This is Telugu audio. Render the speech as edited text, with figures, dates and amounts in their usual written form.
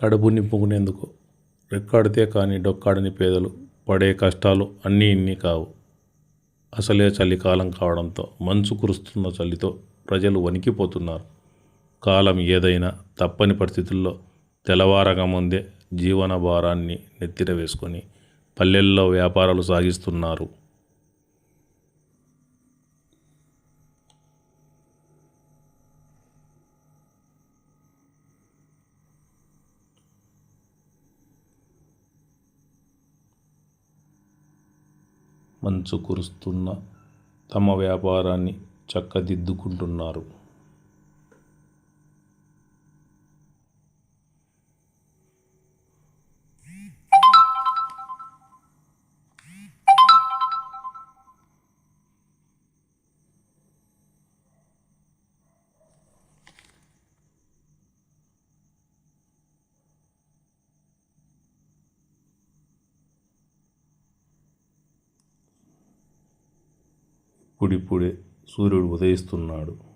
కడుపు నింపుకునేందుకు రెక్కాడితే కానీ డొక్కాడని పేదలు పడే కష్టాలు అన్నీ ఇన్ని కావు. అసలే చలికాలం కావడంతో మంచు కురుస్తున్న చలితో ప్రజలు వణికిపోతున్నారు. కాలం ఏదైనా తప్పని పరిస్థితుల్లో తెల్లవారక ముందే జీవన భారాన్ని నెత్తిన వేసుకొని పల్లెల్లో వ్యాపారాలు సాగిస్తున్నారు. మంచు కురుస్తున్న తమ వ్యాపారాన్ని చక్కదిద్దుకుంటున్నారు. ఇప్పుడిప్పుడే సూర్యుడు ఉదయిస్తున్నాడు.